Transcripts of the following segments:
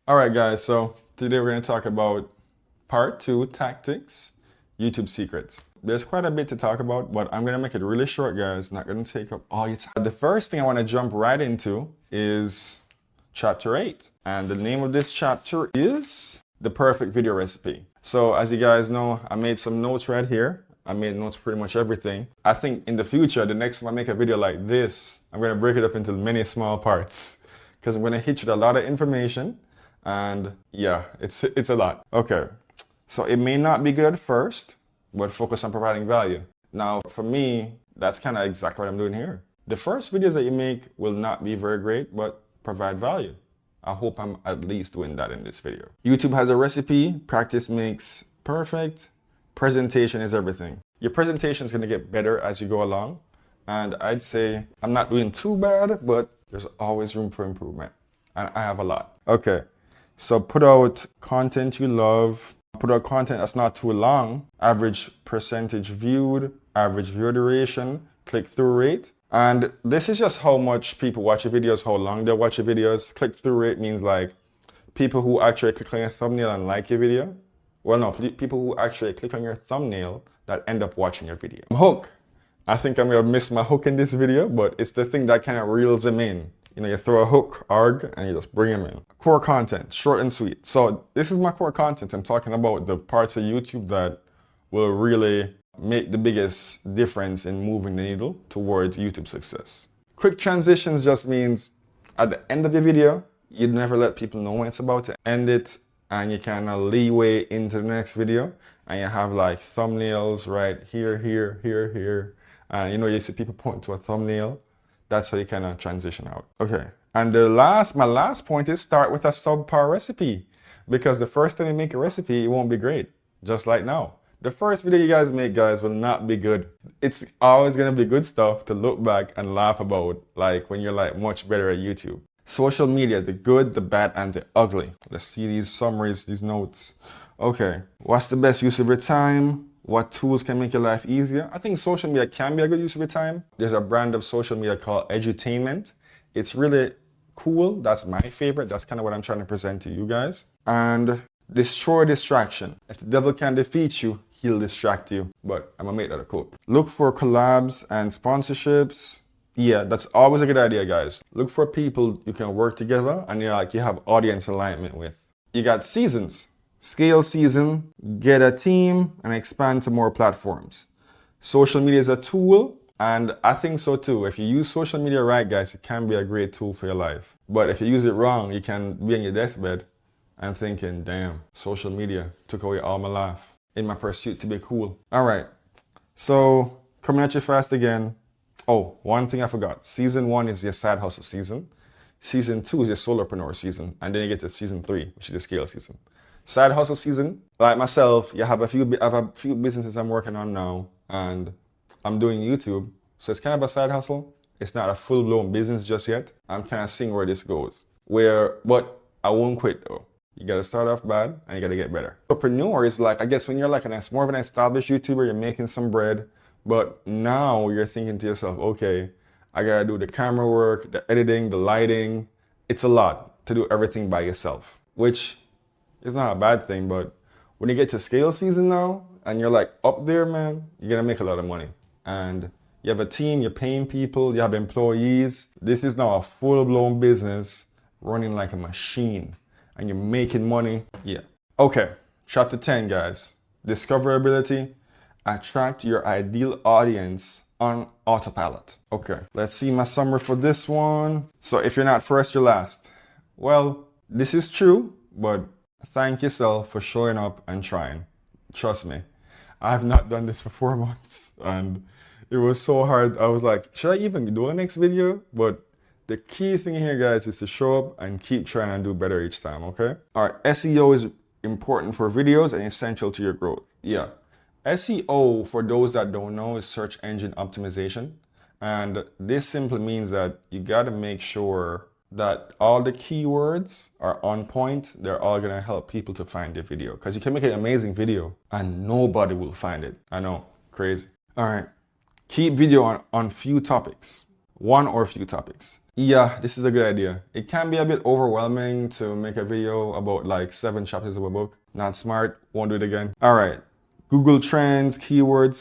All right, guys, so today we're going to talk about part 2, tactics, YouTube secrets. There's quite a bit to talk about, but I'm going to make it really short, guys. Not going to take up all your time. The first thing I want to jump right into is chapter 8. And the name of this chapter is the perfect video recipe. So as you guys know, I made some notes right here. I made notes pretty much everything. I think in the future, the next time I make a video like this, I'm going to break it up into many small parts because I'm going to hit you with a lot of information. And yeah, it's a lot. Okay, so it may not be good first, but focus on providing value. Now, for me, that's kind of exactly what I'm doing here. The first videos that you make will not be very great, but provide value. I hope I'm at least doing that in this video. YouTube has a recipe. Practice makes perfect. Presentation is everything. Your presentation is going to get better as you go along. And I'd say I'm not doing too bad, but there's always room for improvement. And I have a lot. Okay. So put out content you love, put out content that's not too long, average percentage viewed, average view duration, click-through rate. And this is just how much people watch your videos, how long they watch your videos. Click-through rate means like people who actually click on your thumbnail and like your video. Well, no, people who actually click on your thumbnail that end up watching your video. Hook. I think I'm gonna miss my hook in this video, but it's the thing that kind of reels them in. You know, you throw a hook, arg, and you just bring them in. Core content, short and sweet. So this is my core content. I'm talking about the parts of YouTube that will really make the biggest difference in moving the needle towards YouTube success. Quick transitions just means at the end of your video, you'd never let people know when it's about to end it, and you kind of leeway into the next video, and you have like thumbnails right here, here, here, here. And you know, you see people point to a thumbnail. That's how you kind of transition out. Okay, and my last point is start with a subpar recipe, because the first time you make a recipe, it won't be great, just like now. The first video you guys make, guys, will not be good. It's always gonna be good stuff to look back and laugh about, like when you're like much better at YouTube. Social media, the good, the bad, and the ugly. Let's see these summaries, these notes. Okay, what's the best use of your time? What tools can make your life easier? I think social media can be a good use of your time. There's a brand of social media called edutainment. It's really cool. That's my favorite. That's kind of what I'm trying to present to you guys. And destroy distraction. If the devil can defeat you, he'll distract you. But I'm gonna make that a quote. Look for collabs and sponsorships. Yeah, that's always a good idea, guys. Look for people you can work together and you have audience alignment with. You got seasons. Scale season, get a team, and expand to more platforms. Social media is a tool, and I think so too. If you use social media right, guys, it can be a great tool for your life. But if you use it wrong, you can be on your deathbed and thinking, damn, social media took away all my life in my pursuit to be cool. All right, so coming at you fast again. Oh, one thing I forgot. Season 1 is your side hustle season. Season 2 is your solopreneur season. And then you get to season 3, which is the scale season. Side hustle season, like myself, I have a few businesses I'm working on now, and I'm doing YouTube. So it's kind of a side hustle. It's not a full-blown business just yet. I'm kind of seeing where this goes. But I won't quit though. You gotta start off bad and you gotta get better. Entrepreneur is like, I guess when you're like more of an established YouTuber, you're making some bread, but now you're thinking to yourself, okay, I gotta do the camera work, the editing, the lighting. It's a lot to do everything by yourself, which it's not a bad thing, but when you get to scale season now and you're like up there, man, you're gonna make a lot of money. And you have a team, you're paying people, you have employees. This is now a full-blown business running like a machine and you're making money. Yeah. Okay, chapter 10, guys. Discoverability. Attract your ideal audience on autopilot. Okay, let's see my summary for this one. So if you're not first, you're last. Well, this is true, but thank yourself for showing up and trying. Trust me, I have not done this for 4 months and it was so hard. I was like, should I even do a next video? But the key thing here, guys, is to show up and keep trying and do better each time, okay? All right, SEO is important for videos and essential to your growth. Yeah, SEO, for those that don't know, is search engine optimization. And this simply means that you gotta make sure that all the keywords are on point. They're all gonna help people to find your video, because you can make an amazing video and nobody will find it. I know, crazy. All right, keep video on few topics, one or few topics. Yeah, this is a good idea. It can be a bit overwhelming to make a video about like 7 chapters of a book. Not smart, won't do it again. All right, Google Trends, keywords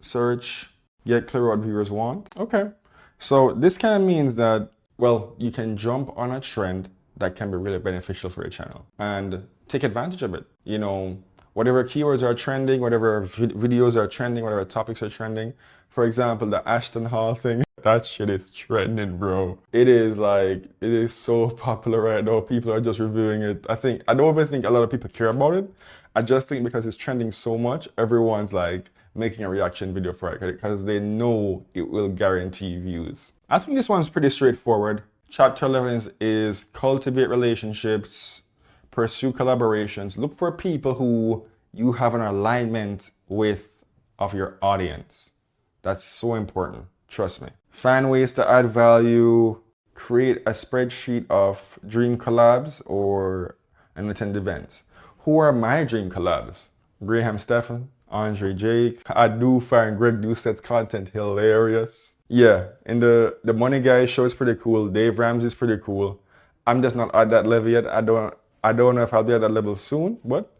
search, get clear what viewers want. Okay, so this kind of means that, well, you can jump on a trend that can be really beneficial for your channel and take advantage of it. You know, whatever keywords are trending, whatever videos are trending, whatever topics are trending. For example, the Ashton Hall thing, that shit is trending, bro. It is so popular right now. People are just reviewing it. I don't even think a lot of people care about it. I just think because it's trending so much, everyone's like making a reaction video for it because they know it will guarantee views. I think this one's pretty straightforward. Chapter 11 is cultivate relationships, pursue collaborations, look for people who you have an alignment with of your audience. That's so important, trust me. Find ways to add value, create a spreadsheet of dream collabs and attend events. Who are my dream collabs? Graham Stephan, Andre Jake. I do find Greg Doucette's content hilarious. Yeah, and the Money Guy show is pretty cool. Dave Ramsey is pretty cool. I'm just not at that level yet. I don't know if I'll be at that level soon, but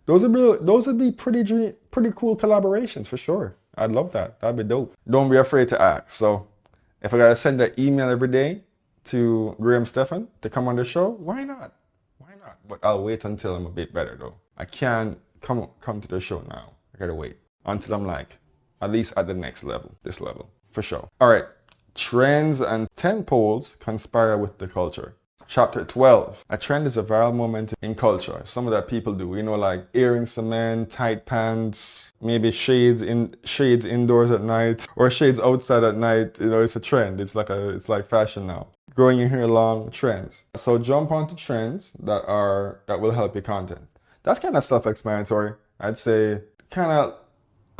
those would be pretty cool collaborations for sure. I'd love that. That'd be dope. Don't be afraid to ask. So if I gotta send an email every day to Graham Stephan to come on the show, why not? Why not? But I'll wait until I'm a bit better though. I can't come to the show now. I gotta wait until I'm like at least at the next level, this level for sure. All right, trends and tentpoles conspire with the culture. Chapter 12. A trend is a viral moment in culture. Some of that people do, you know, like earrings for men, tight pants, maybe shades indoors at night or shades outside at night. You know, it's a trend. It's like fashion now. Growing your hair long, trends. So jump onto trends that will help your content. That's kind of self-explanatory. I'd say kind of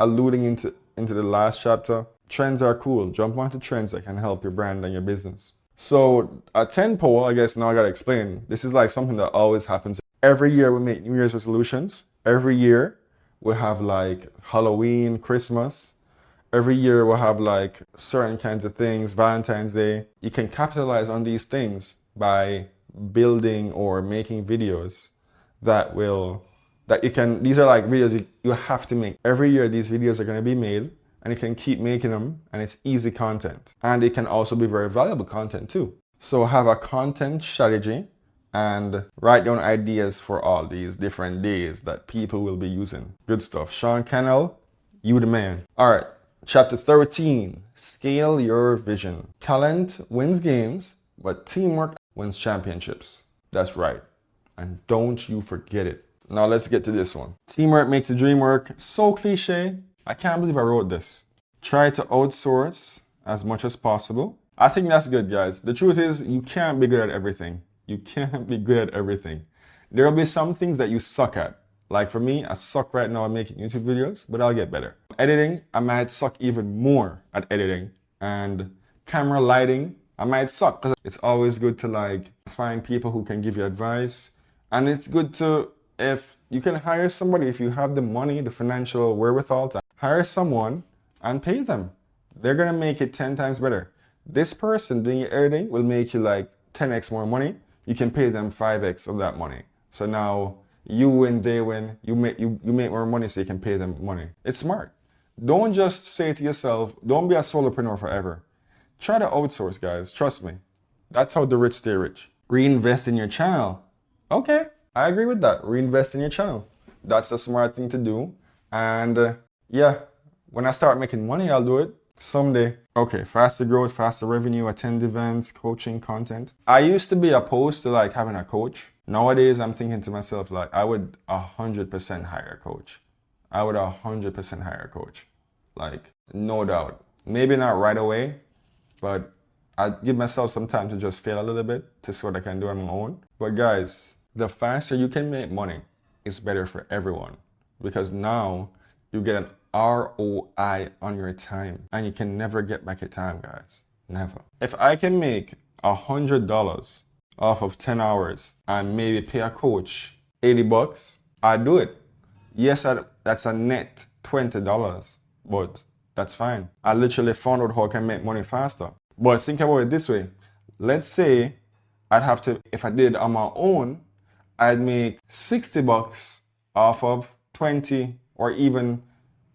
alluding into the last chapter. Trends are cool. Jump onto trends that can help your brand and your business. So a 10 poll, I guess now I gotta explain. This is like something that always happens. Every year we make New Year's resolutions. Every year we have like Halloween, Christmas. Every year we'll have like certain kinds of things, Valentine's Day. You can capitalize on these things by building or making videos these are like videos you have to make. Every year these videos are gonna be made. And you can keep making them, and it's easy content. And it can also be very valuable content too. So have a content strategy and write down ideas for all these different days that people will be using. Good stuff. Sean Cannell, you the man. All right, chapter 13, scale your vision. Talent wins games, but teamwork wins championships. That's right. And don't you forget it. Now let's get to this one. Teamwork makes the dream work. So cliche. I can't believe I wrote this. Try to outsource as much as possible. I think that's good, guys. The truth is, you can't be good at everything. You can't be good at everything. There will be some things that you suck at. Like for me, I suck right now at making YouTube videos, but I'll get better. Editing, I might suck even more at editing. And camera lighting, I might suck. It's always good to like find people who can give you advice. And it's good to, if you can hire somebody, if you have the money, the financial wherewithal to hire someone and pay them. They're gonna make it 10 times better. This person doing your editing will make you like 10x more money. You can pay them 5x of that money. So now you win, they win. You make more money so you can pay them money. It's smart. Don't just say to yourself, don't be a solopreneur forever. Try to outsource, guys. Trust me. That's how the rich stay rich. Reinvest in your channel. Okay, I agree with that. Reinvest in your channel. That's a smart thing to do. And yeah, when I start making money, I'll do it someday. Okay, faster growth, faster revenue, attend events, coaching, content. I used to be opposed to like having a coach. Nowadays, I'm thinking to myself, like, I would 100% hire a coach. I would 100% hire a coach. Like, no doubt. Maybe not right away, but I give myself some time to just fail a little bit to see what I can do on my own. But guys, the faster you can make money is better for everyone, because now you get an ROI on your time, and you can never get back your time, guys. Never. If I can make $100 off of 10 hours and maybe pay a coach $80, I do it. Yes, that's a net $20, but that's fine. I literally found out how I can make money faster. But think about it this way. Let's say I'd have to, if I did on my own, I'd make 60 bucks off of 20 or even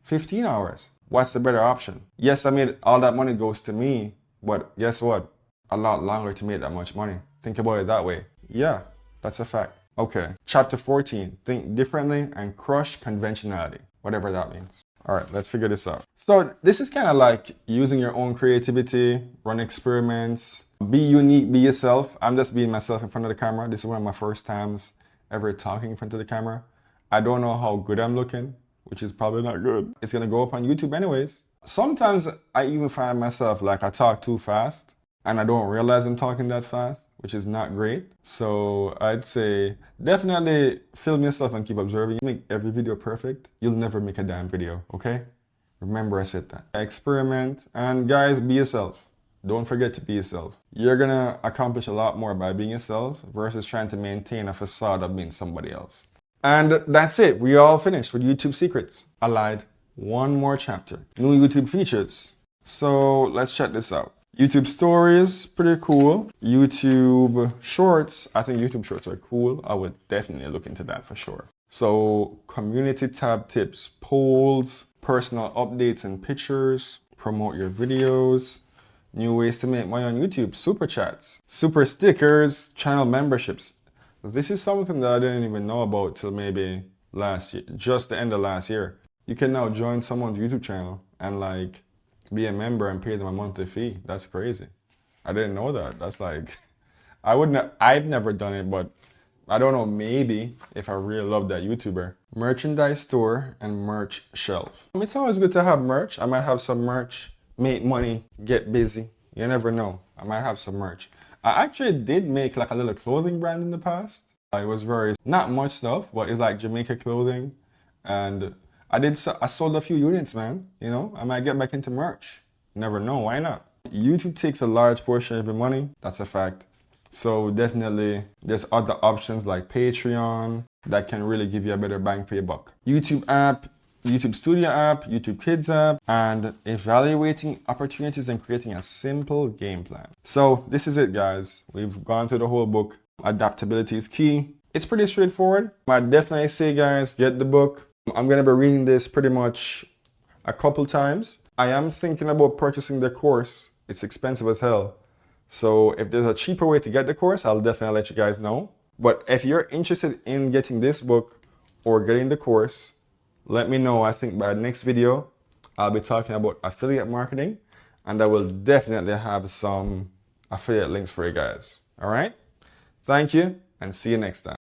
15 hours. What's the better option? Yes, I made all that money goes to me, but guess what? A lot longer to make that much money. Think about it that way. Yeah, that's a fact. Okay, chapter 14, think differently and crush conventionality, whatever that means. All right, let's figure this out. So this is kind of like using your own creativity, run experiments, be unique, be yourself. I'm just being myself in front of the camera. This is one of my first times ever talking in front of the camera. I don't know how good I'm looking, which is probably not good. It's gonna go up on YouTube anyways. Sometimes I even find myself like I talk too fast and I don't realize I'm talking that fast, which is not great. So I'd say definitely film yourself and keep observing. You make every video perfect, you'll never make a damn video, okay? Remember I said that. Experiment, and guys, be yourself. Don't forget to be yourself. You're gonna accomplish a lot more by being yourself versus trying to maintain a facade of being somebody else. And that's it. We all finished with YouTube secrets. I lied. One more chapter. New YouTube features. So let's check this out. YouTube stories, pretty cool. YouTube shorts, I think YouTube shorts are cool. I would definitely look into that for sure. So community tab tips, polls, personal updates and pictures, promote your videos, new ways to make money on YouTube, super chats, super stickers, channel memberships. This is something that I didn't even know about till maybe last year, just the end of last year. You can now join someone's YouTube channel and like be a member and pay them a monthly fee. That's crazy. I didn't know that. That's like, I've never done it, but I don't know, maybe if I really love that YouTuber. Merchandise store and merch shelf. It's always good to have merch. I might have some merch, make money, get busy. You never know. I might have some merch. I actually did make like a little clothing brand in the past. It was not much stuff, but it's like Jamaica clothing. And I sold a few units, man. You know, I might get back into merch. Never know, why not? YouTube takes a large portion of your money. That's a fact. So definitely there's other options like Patreon that can really give you a better bang for your buck. YouTube app, YouTube Studio app, YouTube Kids app, and evaluating opportunities and creating a simple game plan. So this is it, guys. We've gone through the whole book. Adaptability is key. It's pretty straightforward. I definitely say, guys, get the book. I'm going to be reading this pretty much a couple times. I am thinking about purchasing the course. It's expensive as hell. So if there's a cheaper way to get the course, I'll definitely let you guys know. But if you're interested in getting this book or getting the course, let me know. I think by the next video, I'll be talking about affiliate marketing, and I will definitely have some affiliate links for you guys. All right? Thank you, and see you next time.